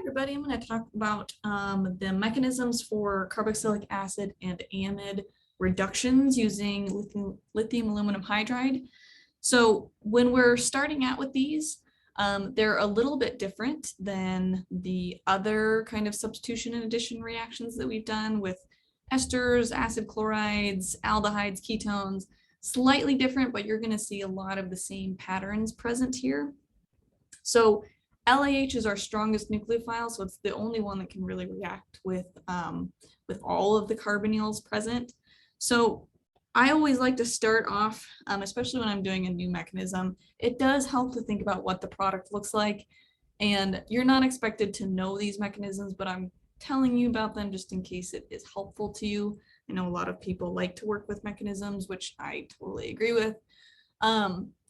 Everybody, I'm going to talk about the mechanisms for carboxylic acid and amide reductions using lithium aluminum hydride. So when we're starting out with these, they're a little bit different than the other kind of substitution and addition reactions that we've done with esters, acid chlorides, aldehydes, ketones. Slightly different, but you're going to see a lot of the same patterns present here. So LiAlH is our strongest nucleophile, so it's the only one that can really react with all of the carbonyls present. So I always like to start off, especially when I'm doing a new mechanism, it does help to think about what the product looks like. And you're not expected to know these mechanisms, but I'm telling you about them just in case it is helpful to you. I know a lot of people like to work with mechanisms, which I totally agree with.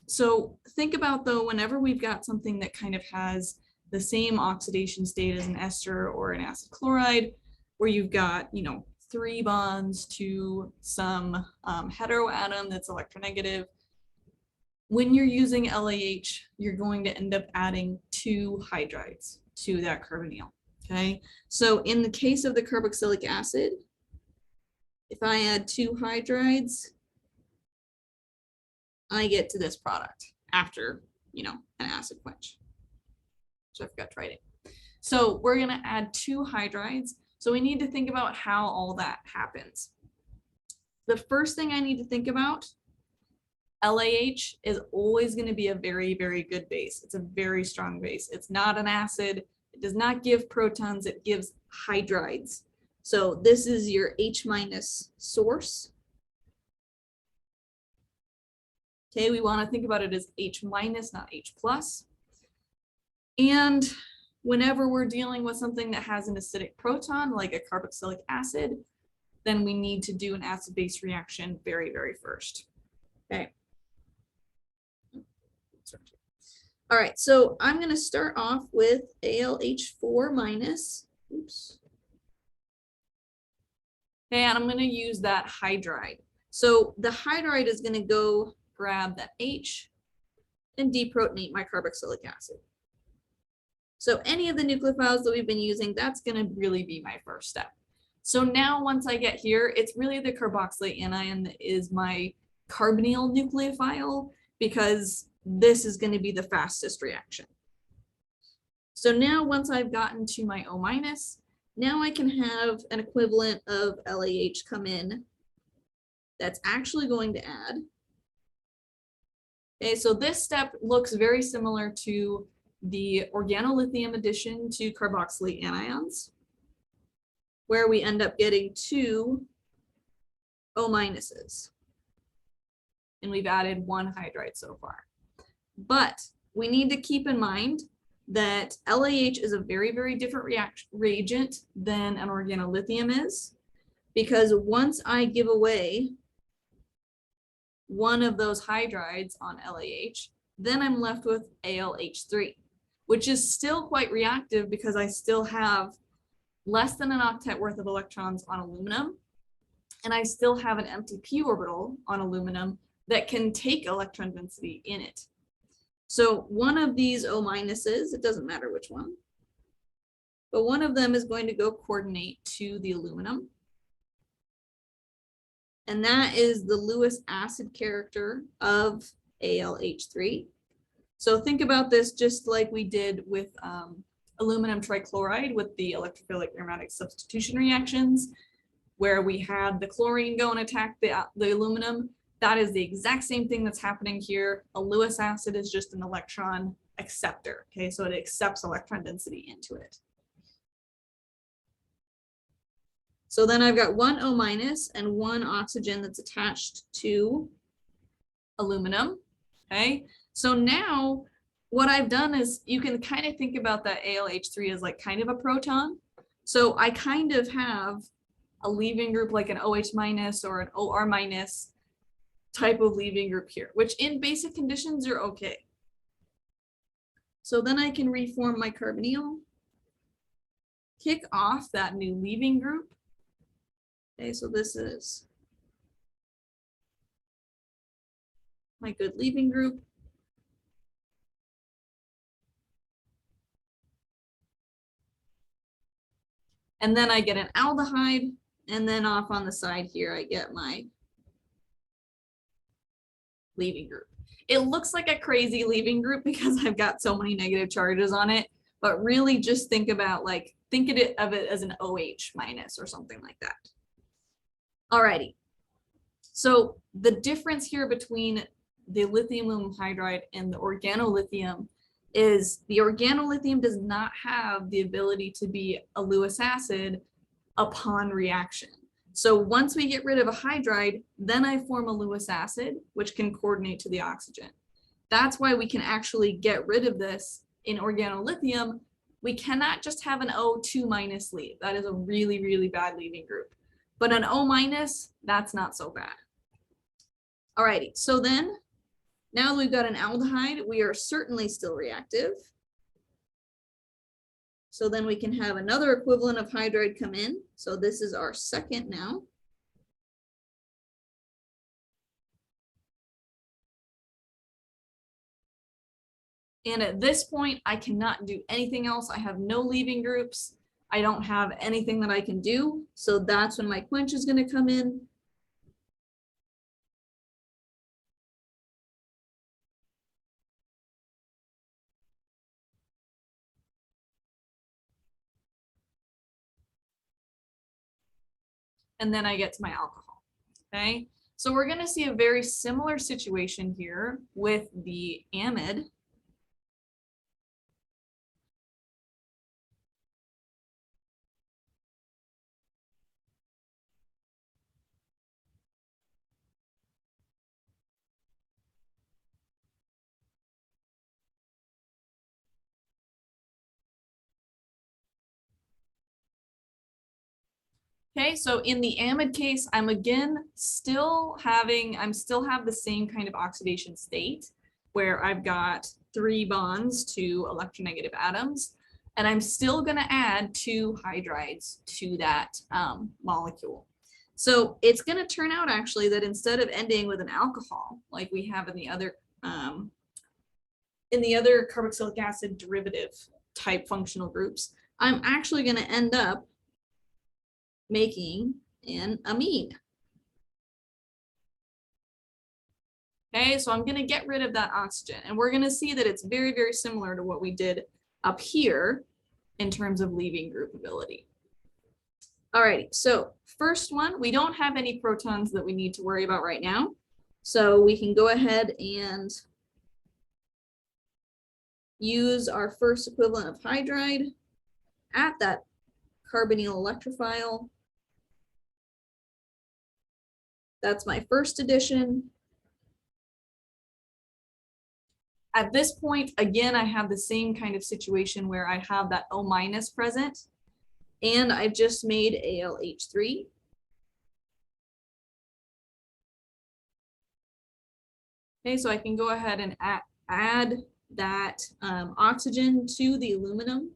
So think about, though, whenever we've got something that kind of has the same oxidation state as an ester or an acid chloride, where you've got, 3 bonds to some heteroatom that's electronegative. When you're using LiAlH, you're going to end up adding 2 hydrides to that carbonyl. Okay, so in the case of the carboxylic acid, if I add 2 hydrides, I get to this product after, an acid quench. So I forgot to write it. So we're going to add 2 hydrides. So we need to think about how all that happens. The first thing I need to think about, LiAlH is always going to be a very, very good base. It's a very strong base. It's not an acid. It does not give protons. It gives hydrides. So this is your H- source. Okay, we want to think about it as H-, not H+. And whenever we're dealing with something that has an acidic proton, like a carboxylic acid, then we need to do an acid-base reaction very, very first. Okay. All right, so I'm going to start off with LiAlH4 minus. Oops. Okay, and I'm going to use that hydride. So the hydride is going to go grab that H and deprotonate my carboxylic acid. So any of the nucleophiles that we've been using, that's going to really be my first step. So now once I get here, it's really the carboxylate anion that is my carbonyl nucleophile, because this is going to be the fastest reaction. So now once I've gotten to my O-, now I can have an equivalent of LiAlH come in that's actually going to add. Okay, so this step looks very similar to the organolithium addition to carboxylate anions, where we end up getting 2 O-. And we've added 1 hydride so far. But we need to keep in mind that LiAlH is a very, very different reagent than an organolithium is, because once I give away one of those hydrides on LiAlH, then I'm left with AlH3, which is still quite reactive because I still have less than an octet worth of electrons on aluminum, and I still have an empty p orbital on aluminum that can take electron density in it. So one of these O-, it doesn't matter which one, but one of them is going to go coordinate to the aluminum. And that is the Lewis acid character of AlH3. So think about this just like we did with aluminum trichloride with the electrophilic aromatic substitution reactions, where we had the chlorine go and attack the aluminum. That is the exact same thing that's happening here. A Lewis acid is just an electron acceptor. Okay, so it accepts electron density into it. So then I've got 1 O- and 1 oxygen that's attached to aluminum. Okay, so now what I've done is, you can kind of think about that AlH3 as like kind of a proton. So I kind of have a leaving group like an OH- or an OR- type of leaving group here, which in basic conditions are okay. So then I can reform my carbonyl, kick off that new leaving group. Okay, so this is my good leaving group. And then I get an aldehyde, and then off on the side here, I get my leaving group. It looks like a crazy leaving group because I've got so many negative charges on it, but really just think about think of it as an OH minus or something like that. Alrighty. So the difference here between the lithium aluminum hydride and the organolithium is the organolithium does not have the ability to be a Lewis acid upon reaction. So once we get rid of a hydride, then I form a Lewis acid, which can coordinate to the oxygen. That's why we can actually get rid of this in organolithium. We cannot just have an O2 minus leave. That is a really, really bad leaving group. But an O minus, that's not so bad. Alrighty, so then now that we've got an aldehyde, we are certainly still reactive. So then we can have another equivalent of hydride come in. So this is our second now. And at this point, I cannot do anything else. I have no leaving groups. I don't have anything that I can do. So that's when my quench is going to come in. And then I get to my alcohol. Okay, so we're going to see a very similar situation here with the amide. Okay, so in the amide case, I'm still have the same kind of oxidation state where I've got 3 bonds to electronegative atoms, and I'm still going to add 2 hydrides to that molecule. So it's going to turn out actually that instead of ending with an alcohol like we have in the other carboxylic acid derivative type functional groups, I'm actually going to end up making an amide. Okay, so I'm going to get rid of that oxygen, and we're going to see that it's very, very similar to what we did up here in terms of leaving group ability. All right, so first one, we don't have any protons that we need to worry about right now. So we can go ahead and use our first equivalent of hydride at that carbonyl electrophile. That's my first addition. At this point, again, I have the same kind of situation where I have that O minus present, and I've just made LiAlH4. Okay, so I can go ahead and add that oxygen to the aluminum.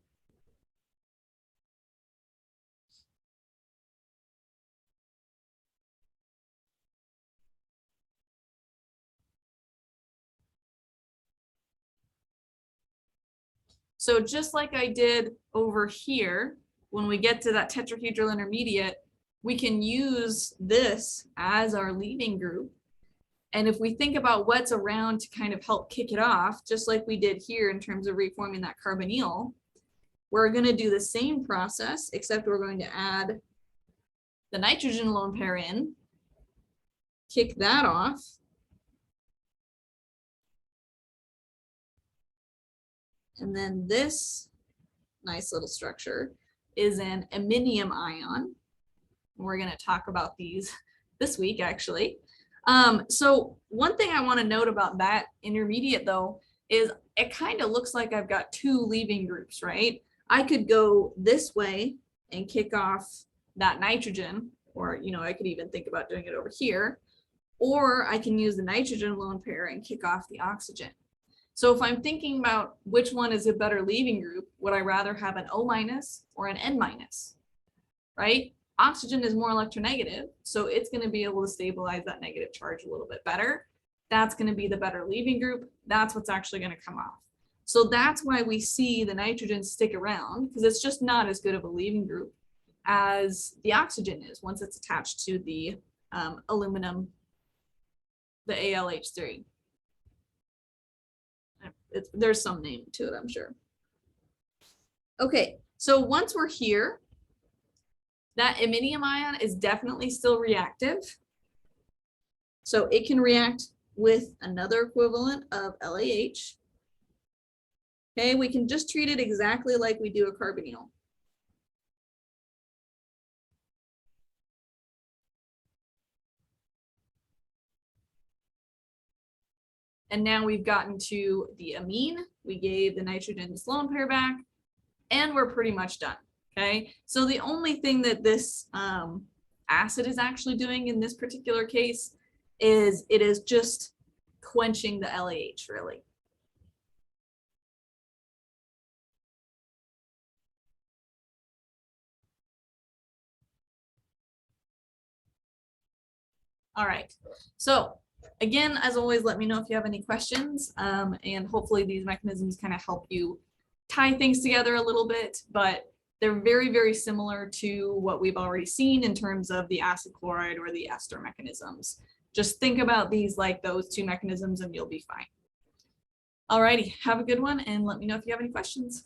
So just like I did over here, when we get to that tetrahedral intermediate, we can use this as our leaving group. And if we think about what's around to kind of help kick it off, just like we did here in terms of reforming that carbonyl, we're going to do the same process, except we're going to add the nitrogen lone pair in, kick that off. And then this nice little structure is an iminium ion. We're going to talk about these this week, actually. So one thing I want to note about that intermediate, though, is it kind of looks like I've got 2 leaving groups, right? I could go this way and kick off that nitrogen, or, I could even think about doing it over here, or I can use the nitrogen lone pair and kick off the oxygen. So if I'm thinking about which one is a better leaving group, would I rather have an O minus or an N minus, right? Oxygen is more electronegative, so it's going to be able to stabilize that negative charge a little bit better. That's going to be the better leaving group. That's what's actually going to come off. So that's why we see the nitrogen stick around, because it's just not as good of a leaving group as the oxygen is once it's attached to the aluminum, the ALH3. There's some name to it, I'm sure. Okay, so once we're here, that iminium ion is definitely still reactive. So it can react with another equivalent of LiAH. Okay, we can just treat it exactly like we do a carbonyl. And now we've gotten to the amine. We gave the nitrogen lone pair back, and we're pretty much done. Okay, so the only thing that this acid is actually doing in this particular case is it is just quenching the LiAH, really. All right, so again, as always, let me know if you have any questions, and hopefully these mechanisms kind of help you tie things together a little bit, but they're very, very similar to what we've already seen in terms of the acid chloride or the ester mechanisms. Just think about these like those two mechanisms and you'll be fine. All righty, have a good one and let me know if you have any questions.